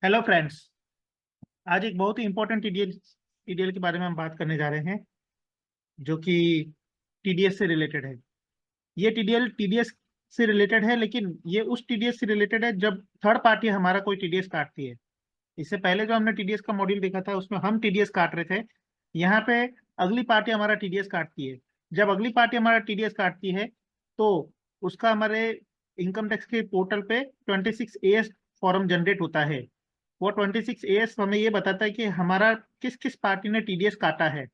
Hello friends. आज एक बहुत ही इंपॉर्टेंट टीडीएल के बारे में हम बात करने जा रहे हैं, जो कि टीडीएस से रिलेटेड है। ये टीडीएल टीडीएस से रिलेटेड है, लेकिन ये उस टीडीएस से रिलेटेड है जब थर्ड पार्टी हमारा कोई टीडीएस काटती है। इससे पहले जो हमने टीडीएस का मॉड्यूल देखा था उसमें हम टीडीएस काट रहे थे। यहाँ पे अगली पार्टी हमारा टीडीएस काटती है। जब अगली पार्टी हमारा टीडीएस काटती है तो उसका हमारे इनकम टैक्स के पोर्टल पे 26 AS फॉर्म जनरेट होता है। वो 26 AS हमें ये बताता है कि हमारा किस किस पार्टी ने टीडीएस काटा है।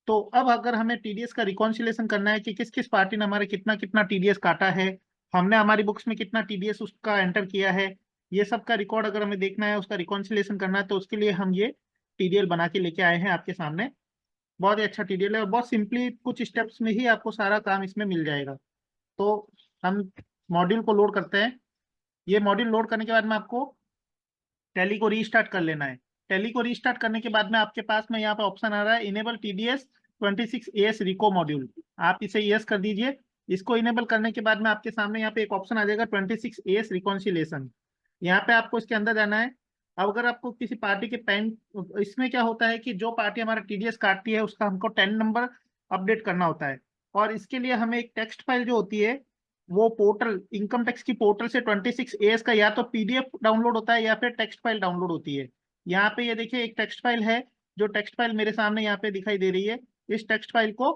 तो अब अगर हमें टीडीएस का रिकॉन्सिलेशन करना है कि किस किस पार्टी ने हमारे कितना कितना टीडीएस काटा है, हमने हमारी बुक्स में कितना टीडीएस उसका एंटर किया है, ये सब का रिकॉर्ड अगर हमें देखना है, उसका रिकॉन्सिलेशन करना है, तो उसके लिए हम ये टीडीएल बना के लेके आए हैं आपके सामने। बहुत ही अच्छा टीडीएल है और बहुत सिंपली कुछ स्टेप्स में ही आपको सारा काम इसमें मिल जाएगा। तो हम मॉड्यूल को लोड करते हैं। ये मॉड्यूल लोड करने के बाद में आपको टैली को रीस्टार्ट कर लेना है। टैली को रीस्टार्ट करने के बाद में आपके पास में यहाँ पे ऑप्शन आ रहा है इनेबल टीडीएस 26 AS रिको मॉड्यूल। आप इसे यस कर दीजिए। इसको इनेबल करने के बाद में आपके सामने यहाँ पे एक ऑप्शन आ जाएगा 26 AS रिकॉन्सिलेशन। यहाँ पे आपको इसके अंदर जाना है। अब अगर आपको किसी पार्टी के पैन, इसमें क्या होता है कि जो पार्टी हमारा टीडीएस काटती है उसका हमको 10 नंबर अपडेट करना होता है। और इसके लिए हमें एक टेक्स्ट फाइल जो होती है, वो पोर्टल इनकम टैक्स की पोर्टल से 26 AS का या तो पीडीएफ डाउनलोड होता है या फिर टेक्स्ट फाइल डाउनलोड होती है। यहाँ पे ये देखिए एक टेक्स्ट फाइल है। जो टेक्स्ट फाइल मेरे सामने यहाँ पे दिखाई दे रही है, इस टेक्स्ट फाइल को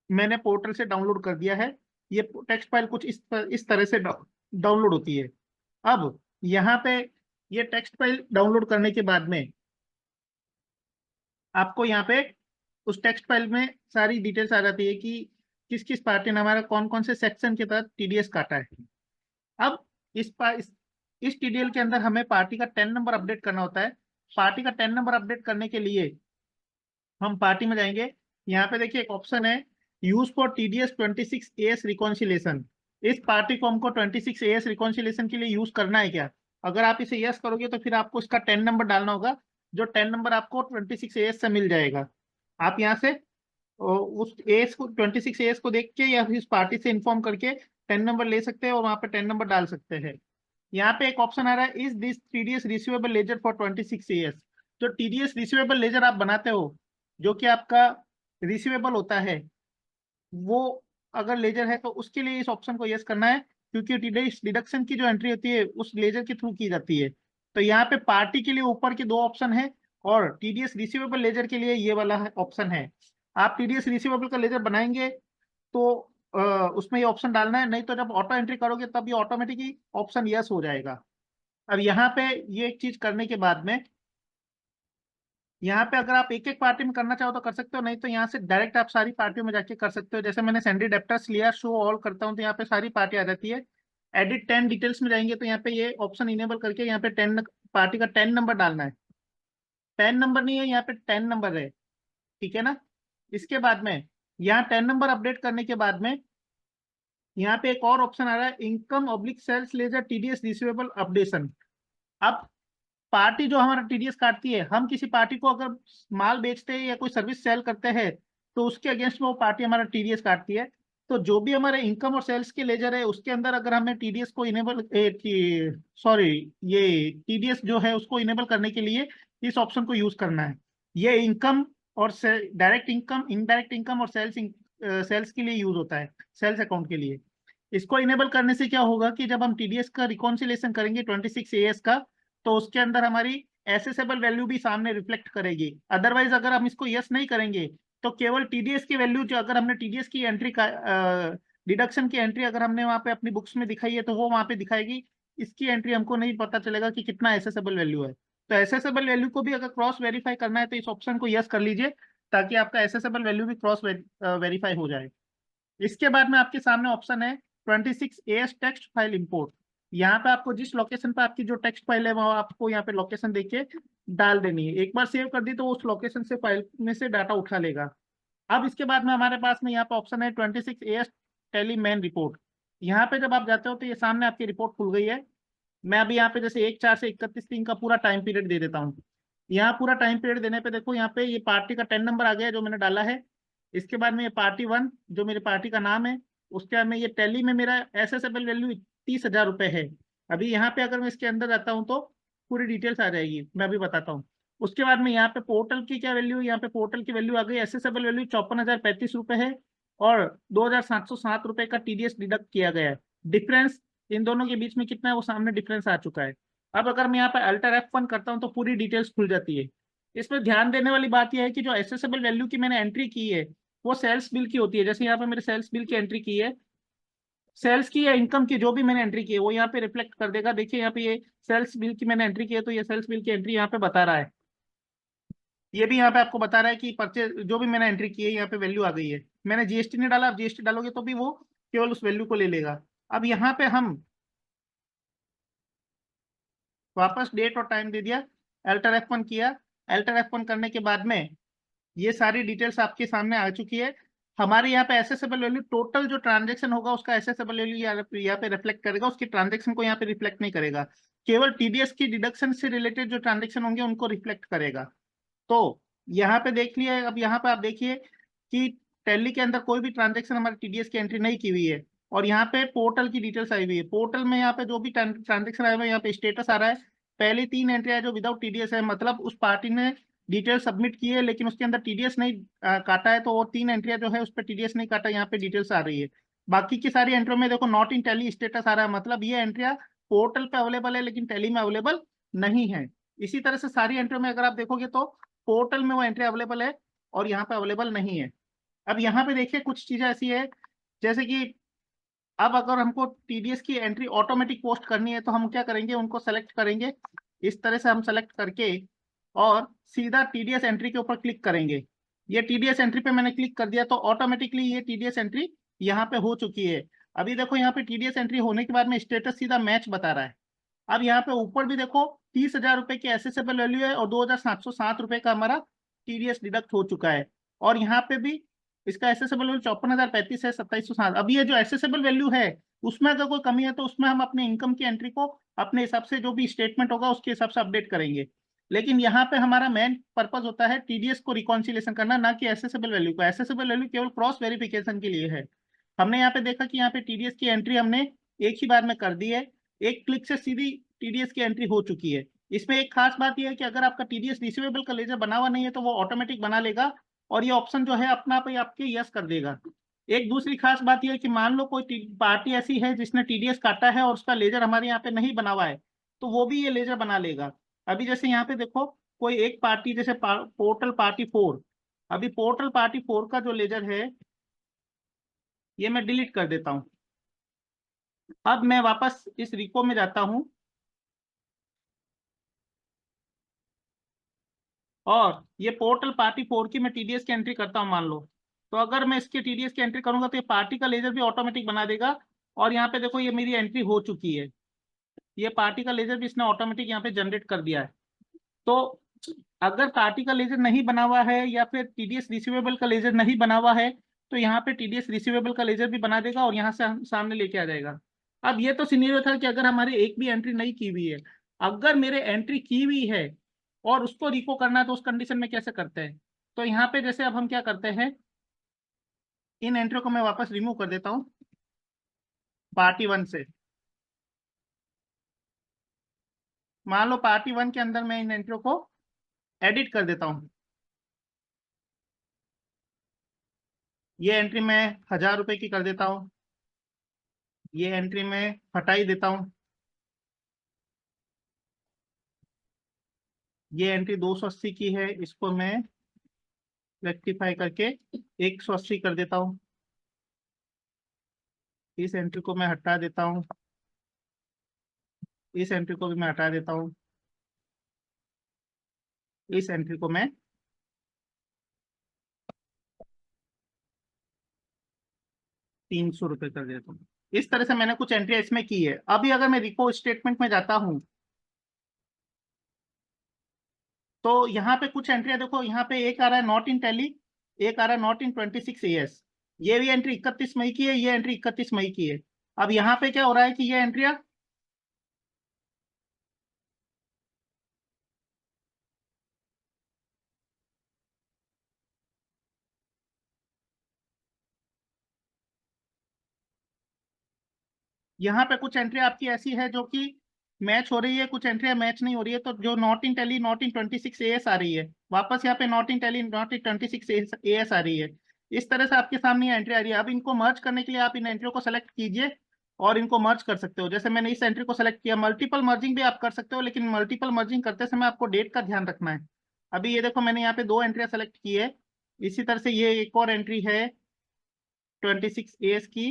मैंने पोर्टल से डाउनलोड कर दिया है। ये टेक्स्ट फाइल कुछ इस तरह से डाउनलोड होती है। अब यहाँ पे ये टेक्स्ट फाइल डाउनलोड करने के बाद में आपको यहाँ पे उस टेक्स्ट फाइल में सारी डिटेल्स आ जाती है कि किस किस पार्टी ने हमारा कौन कौन से सेक्शन के तहत टीडीएस काटा है। अब इस टीडीएल के अंदर हमें पार्टी का 10 नंबर अपडेट करना होता है। पार्टी का 10 नंबर अपडेट करने के लिए हम पार्टी में जाएंगे। यहाँ पे देखिए एक ऑप्शन है use for TDS 26 AS reconciliation. इस पार्टी को हमको 26 AS रिकॉन्सिलेशन के लिए यूज करना है क्या? अगर आप इसे यस करोगे तो फिर आपको इसका 10 नंबर डालना होगा। जो 10 नंबर आपको 26 AS से मिल जाएगा। आप यहाँ से उस एस को 26 AS को देख के या फिर इस पार्टी से इन्फॉर्म करके 10 नंबर ले सकते हैं और वहां पे 10 नंबर डाल सकते हैं। यहाँ पे एक ऑप्शन आ रहा है is this TDS receivable ledger for 26 AS। जो टीडीएस रिसीवेबल लेजर आप बनाते हो, जो कि आपका रिसीवेबल होता है, वो अगर लेजर है तो उसके लिए इस ऑप्शन को यस करना है, क्योंकि टीडीएस डिडक्शन की जो एंट्री होती है उस लेजर के थ्रू की जाती है। तो यहाँ पे पार्टी के लिए ऊपर के दो ऑप्शन है और टीडीएस रिसीवेबल लेजर के लिए ये वाला ऑप्शन है। आप टीडीएस रिसीवेबल का लेजर बनाएंगे तो उसमें ये ऑप्शन डालना है, नहीं तो जब ऑटो एंट्री करोगे तब ये ऑटोमेटिकली ऑप्शन यस हो जाएगा। अब यहाँ पे ये एक चीज करने के बाद में, यहाँ पे अगर आप एक एक पार्टी में करना चाहो तो कर सकते हो, नहीं तो यहाँ से डायरेक्ट आप सारी पार्टियों में जाके कर सकते हो। जैसे मैंने सैंडी डेप्टर्स लिया, शो ऑल करता हूँ तो यहाँ पे सारी पार्टी आ जाती है। एडिट 10 डिटेल्स में जाएंगे तो यहाँ पे ये ऑप्शन इनेबल करके यहाँ पे 10 पार्टी का 10 नंबर डालना है। 10 नंबर नहीं है, यहाँ पे 10 नंबर है। ठीक है ना? इसके बाद में यहाँ 10 नंबर अपडेट करने के बाद में यहाँ पे एक और ऑप्शन आ रहा है income oblique sales ledger TDS receivable updation. अब पार्टी जो हमारा टीडीएस काटती है, हम किसी पार्टी को अगर माल बेचते हैं या कोई सर्विस सेल करते हैं तो उसके अगेंस्ट में वो पार्टी हमारा टीडीएस काटती है। तो जो भी हमारे इनकम और सेल्स के लेजर है उसके अंदर अगर हमें टीडीएस को इनेबल सॉरी ये टीडीएस जो है उसको इनेबल करने के लिए इस ऑप्शन को यूज करना है। ये इनकम और डायरेक्ट इनकम, इनडायरेक्ट इनकम और सेल्स के लिए यूज होता है, सेल्स अकाउंट के लिए। इसको इनेबल करने से क्या होगा कि जब हम टीडीएस का रिकॉन्सिलेशन करेंगे 26 AS का, तो उसके अंदर हमारी एसेसेबल वैल्यू भी सामने रिफ्लेक्ट करेगी। अदरवाइज अगर हम इसको यस नहीं करेंगे तो केवल टीडीएस की वैल्यू, जो अगर हमने टीडीएस की एंट्री का डिडक्शन की एंट्री अगर हमने वहां पे अपनी बुक्स में दिखाई है तो वो वहां पे दिखाएगी। इसकी एंट्री हमको नहीं पता चलेगा कि कितना एसेसेबल वैल्यू है। तो एसेसेबल वैल्यू को भी अगर क्रॉस वेरीफाई करना है तो इस ऑप्शन को यस कर लीजिए, ताकि आपका एसेसेबल वैल्यू भी क्रॉस वेरीफाई हो जाए। इसके बाद में आपके सामने ऑप्शन है 26 AS टेक्स्ट फाइल इंपोर्ट। यहाँ पे आपको जिस लोकेशन पे आपकी जो टेक्स्ट फाइल है वो आपको यहाँ पे लोकेशन देके डाल देनी है। एक बार सेव कर दी तो उस लोकेशन से फाइल में से डाटा उठा लेगा। अब इसके बाद में हमारे पास में यहाँ पे ऑप्शन है 26 AS टेली मैन रिपोर्ट। यहाँ पे जब आप जाते हो तो ये सामने आपकी रिपोर्ट खुल गई है। मैं अभी यहाँ पे जैसे 1/4 से 31 का पूरा टाइम पीरियड दे देता हूँ। यहाँ पूरा टाइम पीरियड देने पे देखो यहाँ पे ये पार्टी का 10 नंबर आ गया जो मैंने डाला है। इसके बाद में ये पार्टी 1 जो मेरी पार्टी का नाम है, उसके बाद में ये टैली में मेरा एसेसेबल वैल्यू 30,000 रुपये है। अभी यहाँ पे अगर मैं इसके अंदर जाता हूँ तो पूरी डिटेल्स आ जाएगी, मैं अभी बताता हूँ। उसके बाद में यहाँ पे पोर्टल की क्या वैल्यू, यहाँ पे पोर्टल की वैल्यू आ गई, एसेसेबल वैल्यू 54,035 रुपए है और 2,707 रुपए का टीडीएस डिडक्ट किया गया है। डिफरेंस इन दोनों के बीच में कितना है वो सामने डिफरेंस आ चुका है। अब अगर मैं यहाँ पे अल्टर F1 करता हूँ तो पूरी डिटेल्स खुल जाती है। इसमें ध्यान देने वाली बात यह है कि जो एसेसेबल वैल्यू की मैंने एंट्री की है वो सेल्स बिल की होती है। जैसे यहाँ पे मेरे सेल्स बिल की एंट्री की है, सेल्स की या इनकम की जो भी मैंने एंट्री की है वो यहाँ पे रिफ्लेक्ट कर देगा। देखिए यहाँ पे ये सेल्स बिल की मैंने एंट्री की है तो ये सेल्स बिल की एंट्री यहाँ पे बता रहा है। ये भी यहाँ पे आपको बता रहा है कि परचेज जो भी मैंने एंट्री की है यहाँ पे वैल्यू आ गई है। मैंने जीएसटी नहीं डाला, आप जीएसटी डालोगे तो भी वो केवल उस वैल्यू को ले लेगा। अब यहाँ पे हम वापस डेट और टाइम दे दिया, अल्टर F1 किया। अल्टर F1 करने के बाद में ये सारी डिटेल्स आपके सामने आ चुकी है। हमारे यहाँ पे एसेसेबल वैल्यू टोटल जो ट्रांजेक्शन होगा उसका एसेसेबल वैल्यू यहाँ पे रिफ्लेक्ट करेगा, उसकी ट्रांजेक्शन को यहाँ पे रिफ्लेक्ट नहीं करेगा। केवल टीडीएस की डिडक्शन से रिलेटेड जो ट्रांजेक्शन होंगे उनको रिफ्लेक्ट करेगा। तो यहाँ पे देख लिया, अब यहाँ पे आप देखिए कि टैली के अंदर कोई भी ट्रांजेक्शन हमारे टीडीएस की एंट्री नहीं की हुई है और यहाँ पे पोर्टल की डिटेल्स आई हुई है। पोर्टल में यहाँ पे जो भी ट्रांजेक्शन आया हुआ है यहाँ पे स्टेटस आ रहा है। पहली 3 एंट्री है जो विदाउट टीडीएस है, मतलब उस पार्टी ने डिटेल सबमिट की है लेकिन उसके अंदर टीडीएस नहीं काटा है, तो वो 3 एंट्रियां जो है उस पर टीडीएस नहीं काटा, यहाँ पे डिटेल्स आ रही है। बाकी की सारी एंट्रियों में देखो नॉट इन टैली स्टेटस आ रहा है, मतलब ये एंट्रियां पोर्टल पे अवेलेबल है लेकिन टैली में अवेलेबल नहीं है। इसी तरह से सारी एंट्रियों में अगर आप देखोगे तो पोर्टल में वो एंट्री अवेलेबल है और यहाँ पे अवेलेबल नहीं है। अब यहाँ पे देखिए कुछ चीजें ऐसी है, जैसे कि अब अगर हमको टीडीएस की एंट्री ऑटोमेटिक पोस्ट करनी है तो हम क्या करेंगे, उनको सेलेक्ट करेंगे। इस तरह से हम सेलेक्ट करके और सीधा टीडीएस एंट्री के ऊपर क्लिक करेंगे। ये टीडीएस एंट्री पे मैंने क्लिक कर दिया तो ऑटोमेटिकली ये टीडीएस एंट्री यहाँ पे हो चुकी है। अभी देखो यहाँ पे टीडीएस एंट्री होने के बाद में स्टेटस सीधा मैच बता रहा है। अब यहाँ पे ऊपर भी देखो 30,000 रुपए की एसेसेबल वैल्यू है और 2,707 रुपए का हमारा टीडीएस डिडक्ट हो चुका है। और यहाँ पे भी इसका एसेसेबल वैल्यू 54,035 है, 2707। अब ये जो एसेसेबल वैल्यू है उसमें अगर कोई कमी है तो उसमें हम अपने इनकम की एंट्री को अपने हिसाब से जो भी स्टेटमेंट होगा उसके हिसाब से अपडेट करेंगे। लेकिन यहाँ पे हमारा मेन पर्पज होता है टीडीएस को रिकॉन्सिलेशन करना, ना कि एसेसेबल वैल्यू को। एसेसेबल वैल्यू केवल क्रॉस वेरिफिकेशन के लिए है। हमने यहाँ पे देखा कि यहाँ पे टीडीएस की एंट्री हमने एक ही बार में कर दी है, एक क्लिक से सीधी टीडीएस की एंट्री हो चुकी है। इसमें एक खास बात यह है कि अगर आपका टीडीएस रिसीवेबल का लेजर बना हुआ नहीं है तो वो ऑटोमेटिक बना लेगा और ये ऑप्शन जो है अपना आप ही आपके यस कर देगा। एक दूसरी खास बात यह है कि मान लो कोई पार्टी ऐसी है जिसने टीडीएस काटा है और उसका लेजर हमारे यहाँ पे नहीं बना हुआ है तो वो भी ये लेजर बना लेगा। अभी जैसे यहाँ पे देखो कोई एक पार्टी जैसे पोर्टल पार्टी 4, अभी पोर्टल पार्टी 4 का जो लेजर है ये मैं डिलीट कर देता हूँ। अब मैं वापस इस रिको में जाता हूँ और ये पोर्टल पार्टी 4 की मैं टीडीएस की एंट्री करता हूँ मान लो। तो अगर मैं इसके टीडीएस की एंट्री करूंगा तो ये पार्टी का लेजर भी ऑटोमेटिक बना देगा। और यहाँ पे देखो ये मेरी एंट्री हो चुकी है, ये पार्टी का लेजर भी इसने ऑटोमेटिक यहाँ पे जनरेट कर दिया है। तो अगर पार्टी का लेजर नहीं बना हुआ है या फिर टीडीएस रिसीवेबल का लेजर नहीं बना हुआ है तो यहाँ पे टीडीएस रिसीवेबल का लेजर भी बना देगा और यहाँ से हम सामने लेके आ जाएगा। अब ये तो सिनेरियो था कि अगर हमारी एक भी एंट्री नहीं की हुई है, अगर मेरे एंट्री की हुई है और उसको रिको करना है तो उस कंडीशन में कैसे करते हैं। तो यहाँ पे जैसे अब हम क्या करते हैं, इन एंट्री को मैं वापस रिमूव कर देता हूँ पार्टी 1 से। मान लो पार्टी 1 के अंदर मैं इन एंट्री को एडिट कर देता हूँ। ये एंट्री मैं 1,000 रुपए की कर देता हूँ, ये एंट्री में हटा ही देता हूँ, ये एंट्री 280 की है इसको मैं रेक्टिफाई करके 180 कर देता हूँ, इस एंट्री को मैं हटा देता हूँ, इस एंट्री को भी मैं हटा देता हूँ, इस एंट्री को मैं 300 रुपये कर देता हूँ। इस तरह से मैंने कुछ एंट्री इसमें की है। अभी अगर मैं रिको स्टेटमेंट में जाता हूँ तो यहाँ पे कुछ एंट्रियां देखो, यहाँ पे एक आ रहा है नॉट इन टैली, एक आ रहा है नॉट इन 26 AS। ये भी एंट्री 31 मई की है, ये एंट्री 31 मई की है। अब यहाँ पे क्या हो रहा है कि ये एंट्रियां यहाँ पे कुछ एंट्री आपकी ऐसी है जो कि मैच हो रही है, कुछ एंट्रियां मैच नहीं हो रही है, तो जो not in tally not in 26 AS आ रही है, वापस यहाँ पे not in tally not in 26 AS आ रही है। इस तरह से आपके सामने एंट्री आ रही है। अब इनको मर्ज करने के लिए आप इन एंट्रियों को सेलेक्ट कीजिए और इनको मर्ज कर सकते हो। जैसे मैंने इस एंट्री को सेलेक्ट किया, मल्टीपल मर्जिंग भी आप कर सकते हो, लेकिन मल्टीपल मर्जिंग करते समय आपको डेट का ध्यान रखना है। अभी ये देखो, मैंने यहाँ पे 2 एंट्रियां सेलेक्ट की है। इसी तरह से ये एक और एंट्री है 26 एएस की,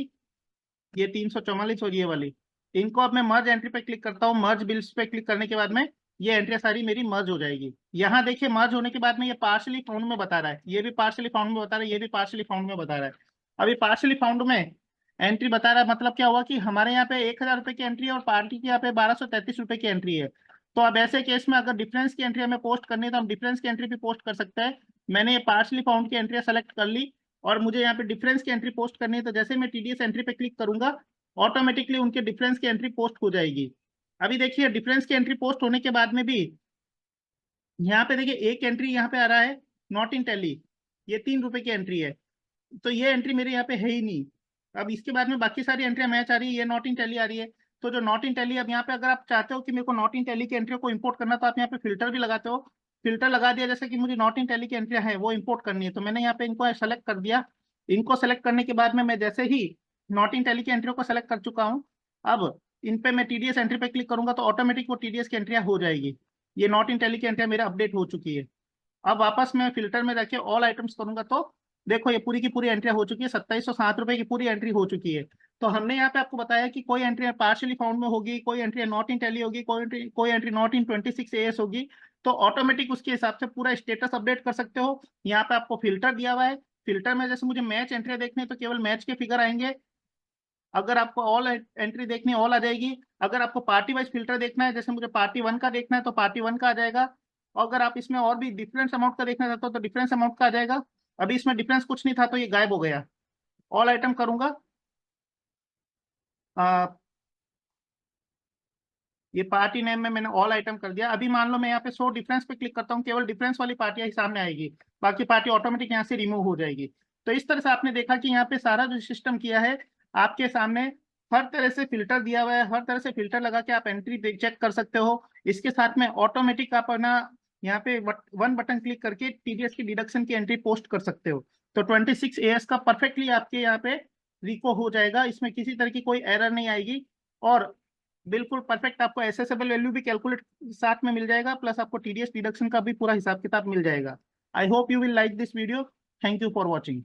ये 344 और ये वाली। इनको अब मैं मर्ज एंट्री पे क्लिक करता हूँ। मर्ज बिल्स पे क्लिक करने के बाद में ये एंट्री सारी मेरी मर्ज हो जाएगी। यहाँ देखिए, मर्ज होने के बाद में ये पार्शली फाउंड में बता रहा है, ये भी पार्शली फाउंड में बता रहा है, ये भी पार्शली फाउंड में बता रहा है। अभी पार्शली फाउंड में एंट्री बता रहा है, मतलब क्या हुआ कि हमारे यहाँ पे 1000 रुपए की एंट्री है और पार्टी की यहाँ पे 1233 रुपए की एंट्री है। तो अब ऐसे केस में अगर डिफरेंस की एंट्री हमें पोस्ट करनी है तो हम डिफरेंस की एंट्री भी पोस्ट कर सकते हैं। मैंने ये पार्शली फाउंड की एंट्री सेलेक्ट कर ली और मुझे यहाँ पे डिफरेंस की एंट्री पोस्ट करनी है, तो जैसे मैं टीडीएस एंट्री पे क्लिक करूंगा ऑटोमेटिकली उनके डिफरेंस की एंट्री पोस्ट हो जाएगी। अभी देखिए, डिफरेंस की एंट्री पोस्ट होने के बाद में भी यहाँ पे देखिए एक एंट्री यहाँ पे आ रहा है नॉट इन टैली, ये 3 रुपए की एंट्री है, तो ये एंट्री मेरे यहाँ पे है ही नहीं। अब इसके बाद में बाकी सारी एंट्रियां मैच आ रही है, ये नॉट इन टैली आ रही है। तो जो नॉट इन टैली, अब यहाँ पे अगर आप चाहते हो कि मेरे को नॉट इन टैली की एंट्री को इंपोर्ट करना, तो आप यहाँ पे फिल्टर भी लगाते हो। फिल्टर लगा दिया, जैसे कि मुझे नॉट इन टैली की एंट्रियां है वो इंपोर्ट करनी है, तो मैंने यहाँ पे इनको सेलेक्ट कर दिया। इनको सेलेक्ट करने के बाद में मैं जैसे ही नॉट इन टैली की एंट्रियों को सेलेक्ट कर चुका हूँ, अब इन पे मैं टीडीएस एंट्री पे क्लिक करूंगा तो ऑटोमेटिक वो टीडीएस की एंट्रियां हो जाएगी। ये नॉट इन टैली की एंट्रियां मेरा अपडेट हो चुकी है। अब वापस मैं फिल्टर में रखे ऑल आइटम्स करूंगा तो देखो ये पूरी की पूरी एंट्री हो चुकी है, 2707 रुपए की पूरी एंट्री हो चुकी है। तो हमने यहाँ पे आपको बताया कि कोई एंट्री पार्शियली फाउंड में होगी, कोई एंट्री नॉट इन टैली होगी, कोई एंट्री नॉट इन 26 एएस होगी, तो ऑटोमेटिक उसके हिसाब से पूरा स्टेटस अपडेट कर सकते हो। यहाँ पे आपको फिल्टर दिया हुआ है। फिल्टर में जैसे मुझे मैच एंट्री देखनी है तो केवल मैच के फिगर आएंगे। अगर आपको ऑल एंट्री देखनी है ऑल आ जाएगी। अगर आपको पार्टी वाइज फिल्टर देखना है, जैसे मुझे पार्टी 1 का देखना है तो पार्टी 1 का आ जाएगा। और अगर आप इसमें और भी डिफरेंस अमाउंट का देखना चाहते हो तो डिफरेंस अमाउंट का आ जाएगा। अभी इसमें डिफरेंस कुछ नहीं था तो ये गायब हो गया। ऑल आइटम करूंगा, आ, ये पार्टी नेम में मैंने ऑल आइटम कर दिया। अभी मान लो मैं यहाँ पे शो डिफरेंस पे क्लिक करता हूँ, केवल डिफरेंस वाली पार्टियां ही सामने आएगी, बाकी पार्टी ऑटोमेटिक यहाँ से रिमूव हो जाएगी। तो इस तरह से आपने देखा कि यहाँ पे सारा जो सिस्टम किया है आपके सामने, हर तरह से फिल्टर दिया हुआ है, हर तरह से फिल्टर लगा के आप एंट्री चेक कर सकते हो। इसके साथ में ऑटोमेटिक आप अपना यहाँ पे 1 बटन क्लिक करके टीडीएस की डिडक्शन की एंट्री पोस्ट कर सकते हो। तो 26 एएस का परफेक्टली आपके यहाँ पे रिको हो जाएगा, इसमें किसी तरह की कोई एरर नहीं आएगी और बिल्कुल परफेक्ट आपको एसेसेबल वैल्यू भी कैलकुलेट साथ में मिल जाएगा, प्लस आपको टीडीएस डिडक्शन का भी पूरा हिसाब किताब मिल जाएगा। I hope you will like this video. Thank you for watching.